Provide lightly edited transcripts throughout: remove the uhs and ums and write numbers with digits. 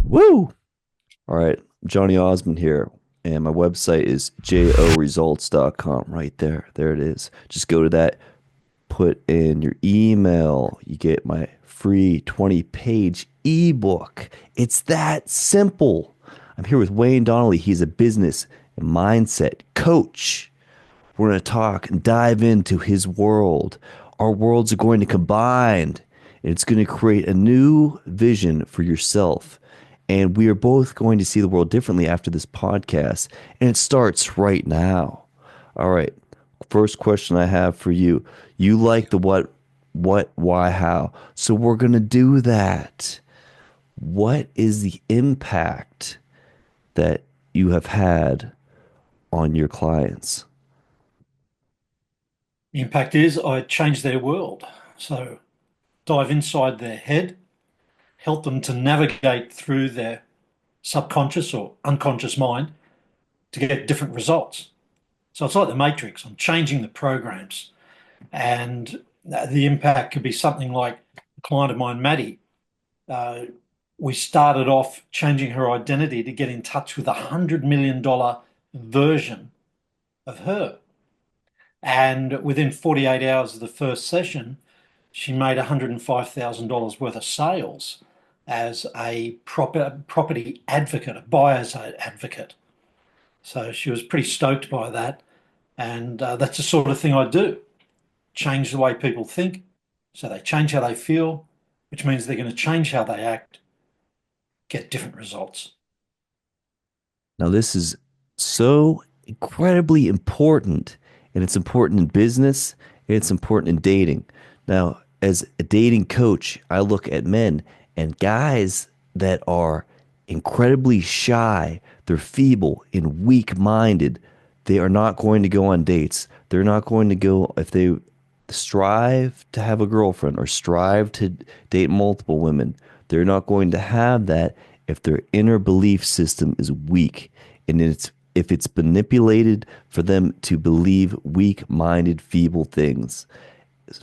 Woo! All right, Johnny Osmond here, and my website is joresults.com. Right there. There it is. Just go to that, put in your email. You get my free 20-page ebook. It's that simple. I'm here with Wayne Donnelly. He's a business and mindset coach. We're going to talk and dive into his world. Our worlds are going to combine. It's going to create a new vision for yourself. And we are both going to see the world differently after this podcast. And it starts right now. All right. First question I have for you. You like the what, why, how. So we're going to do that. What is the impact that you have had on your clients? The impact is I change their world. So dive inside their head, help them to navigate through their subconscious or unconscious mind to get different results. So it's like the Matrix. I'm changing the programs. And the impact could be something like a client of mine, Maddie. Uh, we started off changing her identity to get in touch with $100 million version of her. And within 48 hours of the first session, she made $105,000 worth of sales as a property advocate, a buyer's advocate. So she was pretty stoked by that. And that's the sort of thing I do. Change the way people think. So they change how they feel, which means they're going to change how they act, get different results. Now, this is so incredibly important, and it's important in business, and it's important in dating. Now, as a dating coach, I look at men and guys that are incredibly shy, they're feeble and weak-minded. They are not going to go on dates. They're not going to go if they strive to have a girlfriend or strive to date multiple women. They're not going to have that if their inner belief system is weak and it's if it's manipulated for them to believe weak-minded, feeble things.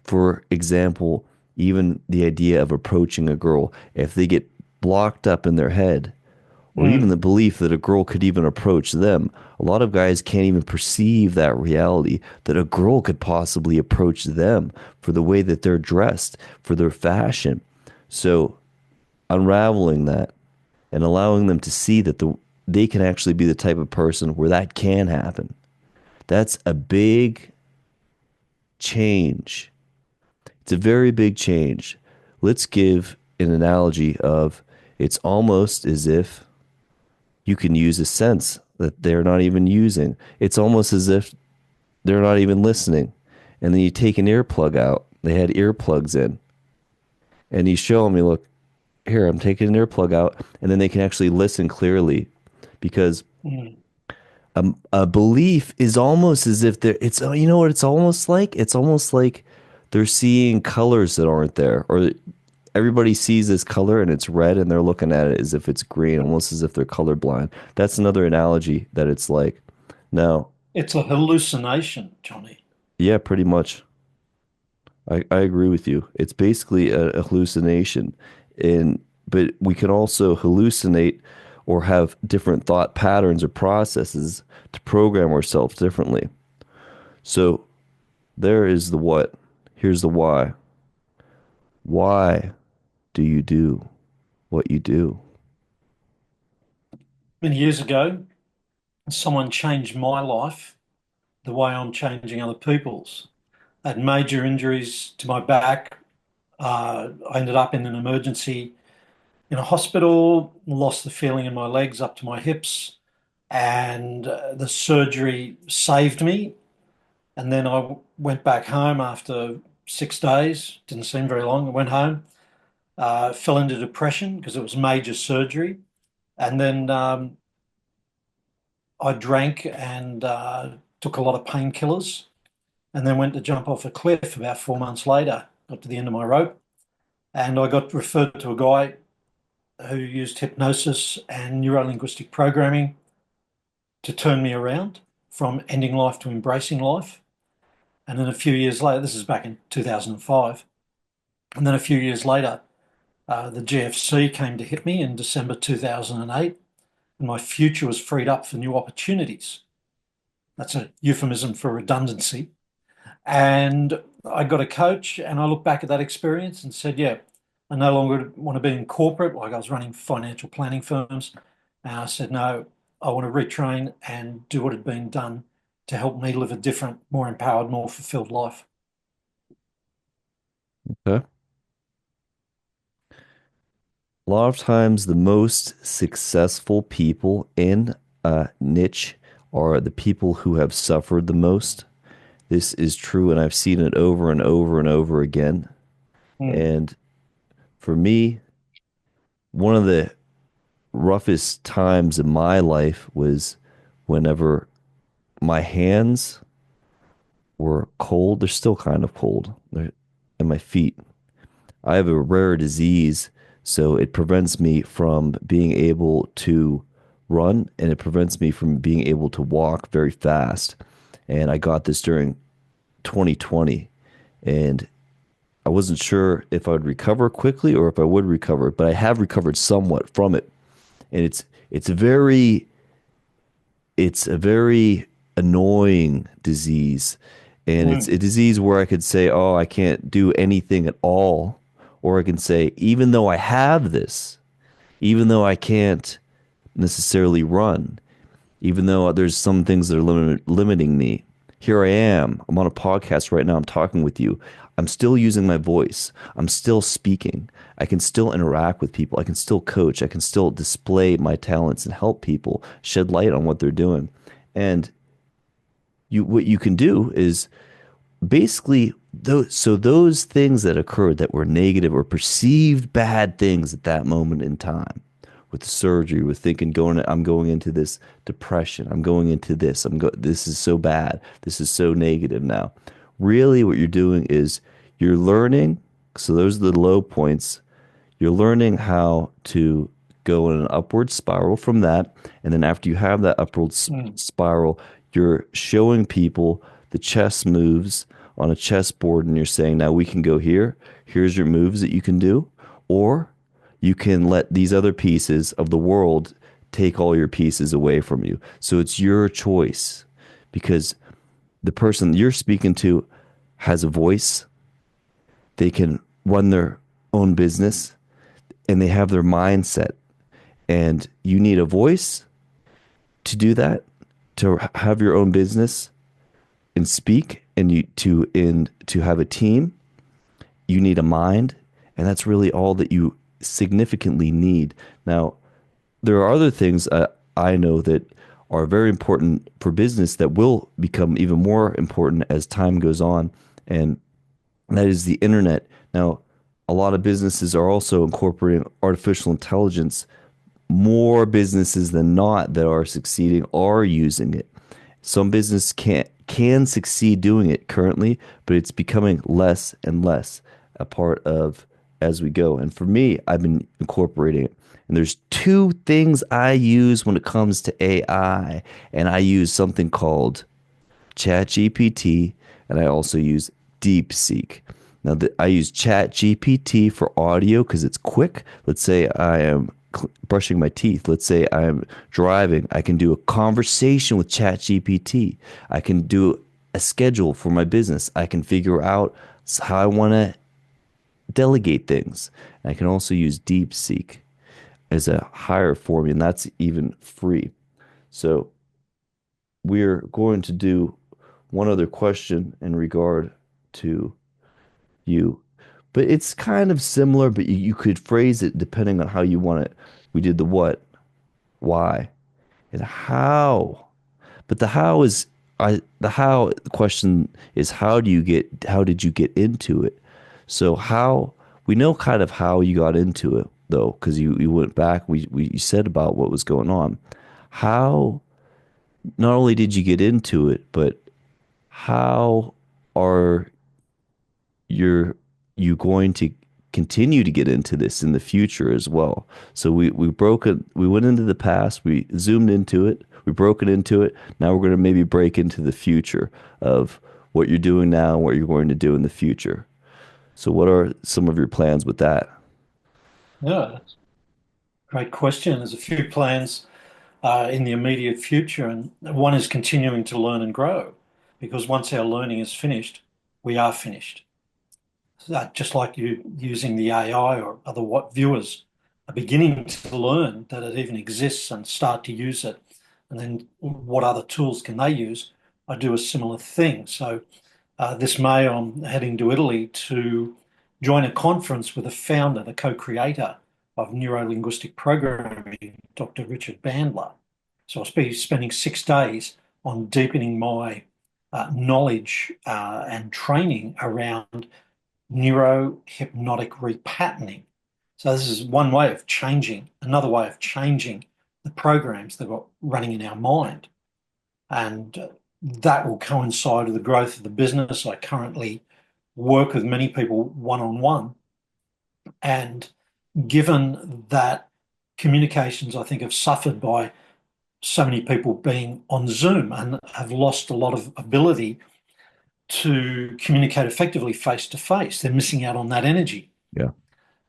For example, even the idea of approaching a girl, if they get blocked up in their head, or even the Mm. belief that a girl could even approach them. A lot of guys can't even perceive that reality that a girl could possibly approach them for the way that they're dressed, for their fashion. So unraveling that and allowing them to see that they can actually be the type of person where that can happen. That's a big change. It's a very big change. Let's give an analogy of it's almost as if you can use a sense that they're not even using. It's almost as if they're not even listening. And then you take an earplug out. They had earplugs in. And you show them, you look, here, I'm taking an earplug out. And then they can actually listen clearly because Mm. a belief is almost as if they're, it's, you know what it's almost like? It's almost like they're seeing colors that aren't there. Or everybody sees this color and it's red and they're looking at it as if it's green, almost as if they're colorblind. That's another analogy that it's like. Now, It's a hallucination, Johnny. yeah, pretty much. I agree with you. It's basically a hallucination. And but we can also hallucinate or have different thought patterns or processes to program ourselves differently. So there is the what. Here's the why. Why do you do what you do? Many years ago, someone changed my life the way I'm changing other people's. I had major injuries to my back. I ended up in an emergency in a hospital, lost the feeling in my legs up to my hips, and the surgery saved me. And then I went back home after 6 days, didn't seem very long. I went home, fell into depression because it was major surgery. And then I drank and took a lot of painkillers and then went to jump off a cliff about 4 months later. Got to the end of my rope and I got referred to a guy who used hypnosis and neuro-linguistic programming to turn me around from ending life to embracing life. And then a few years later, this is back in 2005, and then a few years later, The GFC came to hit me in December 2008, and my future was freed up for new opportunities. That's a euphemism for redundancy. And I got a coach, and I looked back at that experience and said, yeah, I no longer want to be in corporate, like I was running financial planning firms. And I said, no, I want to retrain and do what had been done to help me live a different, more empowered, more fulfilled life. Okay. A lot of times, the most successful people in a niche are the people who have suffered the most. This is true, and I've seen it over and over and over again. Mm, And for me, one of the roughest times in my life was whenever my hands were cold. They're still kind of cold. And my feet. I have a rare disease, so it prevents me from being able to run and it prevents me from being able to walk very fast. And I got this during 2020, and I wasn't sure if I would recover quickly or if I would recover, but I have recovered somewhat from it. And it's a very annoying disease. And it's mm, a disease where I could say, oh, I can't do anything at all. Or I can say, even though I have this, even though I can't necessarily run, even though there's some things that are limiting me, here I am. I'm on a podcast right now. I'm talking with you. I'm still using my voice. I'm still speaking. I can still interact with people. I can still coach. I can still display my talents and help people shed light on what they're doing. And what you can do is basically those things that occurred that were negative or perceived bad things at that moment in time with the surgery, with thinking I'm going into this depression, I'm going into this, this is so bad, this is so negative now. Really what you're doing is you're learning, so those are the low points. You're learning how to go in an upward spiral from that. And then after you have that upward mm, spiral, you're showing people the chess moves on a chessboard and you're saying, now we can go here. Here's your moves that you can do. Or you can let these other pieces of the world take all your pieces away from you. So it's your choice because the person you're speaking to has a voice. They can run their own business and they have their mindset. And you need a voice to do that, to have your own business and speak, and to have a team. You need a mind, and that's really all that you significantly need. Now, there are other things I know that are very important for business that will become even more important as time goes on, and that is the internet. Now, a lot of businesses are also incorporating artificial intelligence. More businesses than not that are succeeding are using it. Some business can succeed doing it currently, but it's becoming less and less a part of as we go. And for me, I've been incorporating it. And there's two things I use when it comes to AI, and I use something called ChatGPT, and I also use DeepSeek. Now, I use ChatGPT for audio because it's quick. Let's say I am brushing my teeth. Let's say I'm driving. I can do a conversation with ChatGPT. I can do a schedule for my business. I can figure out how I want to delegate things. And I can also use DeepSeek as a higher form, and that's even free. So we're going to do one other question in regard to you, but it's kind of similar, but you could phrase it depending on how you want it. We did the what, why, and how. But the how question is how did you get into it? So how we know kind of how you got into it though, because you went back, we you said about what was going on. How not only did you get into it, but how are you're you going to continue to get into this in the future as well. So we broke it, we went into the past, we zoomed into it, we broke it into it. Now we're going to maybe break into the future of what you're doing now and what you're going to do in the future. So what are some of your plans with that? Yeah, that's a great question. There's a few plans in the immediate future, and one is continuing to learn and grow because once our learning is finished, we are finished. Just like you using the AI or other what viewers are beginning to learn that it even exists and start to use it. And then what other tools can they use? I do a similar thing. So this May, I'm heading to Italy to join a conference with the founder, the co-creator of neuro-linguistic programming, Dr. Richard Bandler. So I'll be spending 6 days on deepening my knowledge and training around neurohypnotic repatterning. So this is one way of changing, another way of changing the programs that are running in our mind. And that will coincide with the growth of the business. I currently work with many people one-on-one. And given that communications, I think, have suffered by so many people being on Zoom and have lost a lot of ability to communicate effectively face to face, they're missing out on that energy. Yeah.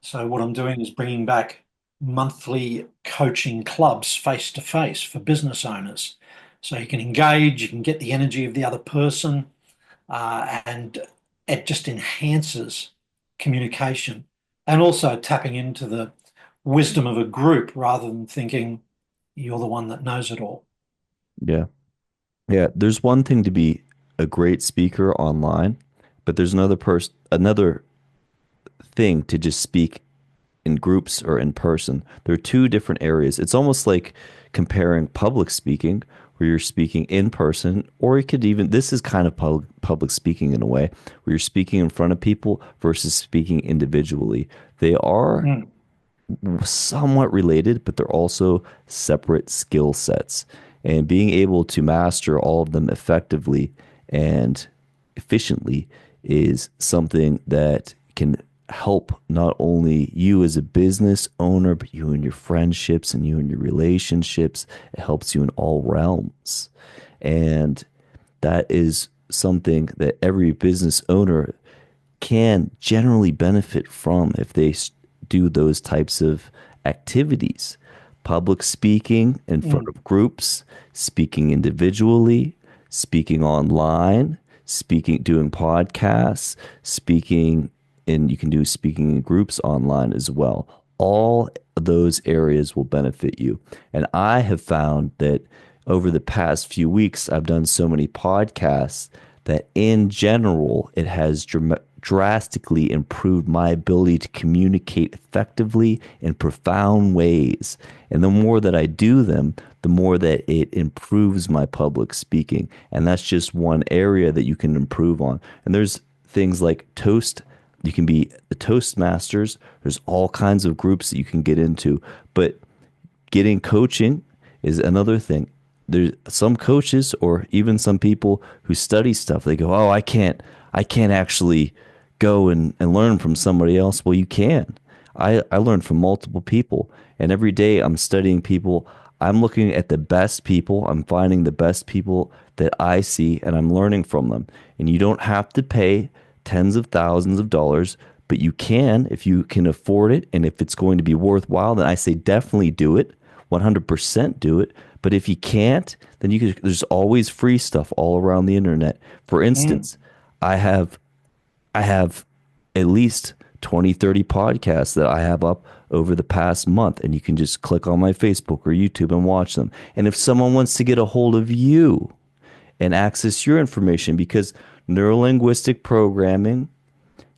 So what I'm doing is bringing back monthly coaching clubs face to face for business owners. So you can engage, you can get the energy of the other person, and it just enhances communication and also tapping into the wisdom of a group rather than thinking you're the one that knows it all. Yeah. Yeah. There's one thing to be a great speaker online, but there's another thing to just speak in groups or in person. They're two different areas. It's almost like comparing public speaking, where you're speaking in person, or it could even, this is kind of public speaking in a way, where you're speaking in front of people versus speaking individually. They are Mm, somewhat related, but they're also separate skill sets. And being able to master all of them effectively and efficiently is something that can help not only you as a business owner, but you in your friendships and you in your relationships. It helps you in all realms. And that is something that every business owner can generally benefit from if they do those types of activities. Public speaking in front mm, of groups, speaking individually, speaking online, speaking, doing podcasts, speaking, and you can do speaking in groups online as well. All of those areas will benefit you. And I have found that over the past few weeks, I've done so many podcasts that in general, it has drastically improved my ability to communicate effectively in profound ways. And the more that I do them, the more that it improves my public speaking. And that's just one area that you can improve on. And there's things like Toast. You can be the Toastmasters. There's all kinds of groups that you can get into. But getting coaching is another thing. There's some coaches or even some people who study stuff. They go, "Oh, I can't actually go and learn from somebody else." Well, you can. I learn from multiple people, and every day I'm studying people. I'm looking at the best people. I'm finding the best people that I see, and I'm learning from them. And you don't have to pay tens of thousands of dollars, but you can if you can afford it, and if it's going to be worthwhile. Then I say definitely do it. 100% do it. But if you can't, then there's always free stuff all around the internet. For mm. instance, I have I have at least 20, 30 podcasts that I have up over the past month, and you can just click on my Facebook or YouTube and watch them. And if someone wants to get a hold of you and access your information, because neurolinguistic programming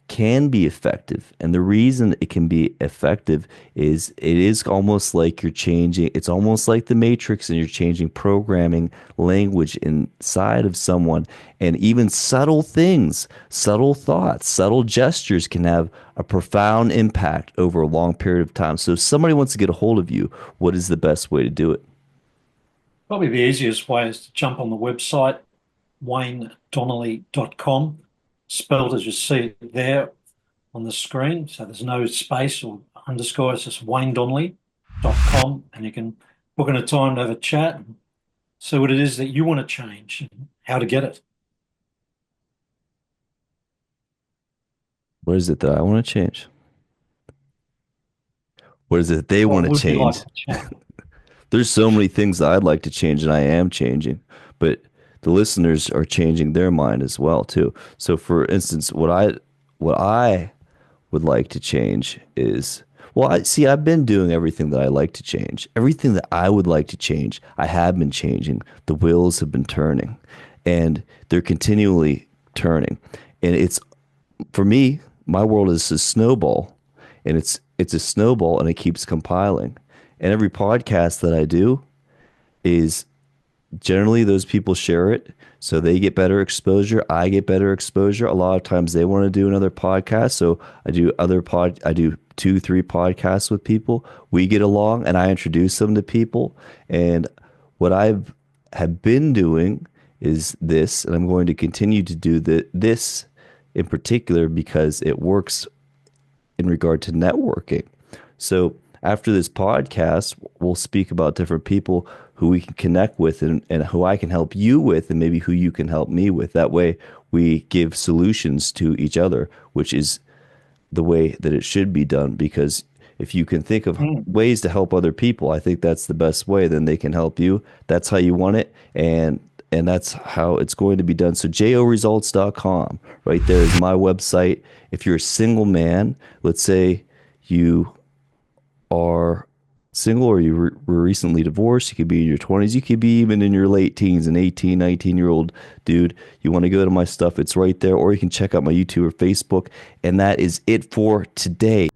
can be effective. And the reason it can be effective is it is almost like it's almost like the Matrix, and you're changing programming language inside of someone. And even subtle things, subtle thoughts, subtle gestures can have a profound impact over a long period of time. So if somebody wants to get a hold of you, what is the best way to do it? Probably the easiest way is to jump on the website, waynedonnelly.com, spelled as you see it there on the screen. So there's no space or underscore, it's just waynedonnelly.com, and you can book in a time to have a chat and see what it is that you want to change and how to get it. What is it that I want to change? What is it they What want to would you like change? to change? There's so many things that I'd like to change and I am changing, but the listeners are changing their mind as well too. So for instance, what I would like to change is, well, I see I've been doing everything that I like to change. Everything that I would like to change, I have been changing. The wheels have been turning and they're continually turning. And it's for me, my world is a snowball and it's a snowball and it keeps compiling. And every podcast that I do is generally those people share it so they get better exposure, I get better exposure. A lot of times they want to do another podcast, so I do 2 3 podcasts with people, we get along and I introduce them to people. And what I've have been doing is this, and I'm going to continue to do this in particular because it works in regard to networking. So after this podcast, we'll speak about different people who we can connect with and who I can help you with, and maybe who you can help me with. That way, we give solutions to each other, which is the way that it should be done. Because if you can think of Mm. ways to help other people, I think that's the best way. Then they can help you. That's how you want it. And that's how it's going to be done. So joresults.com, right there is my website. If you're a single man, let's say you are single or were recently divorced, you could be in your 20s, you could be even in your late teens, an 18, 19-year-old dude. You want to go to my stuff, it's right there, or you can check out my YouTube or Facebook. And that is it for today.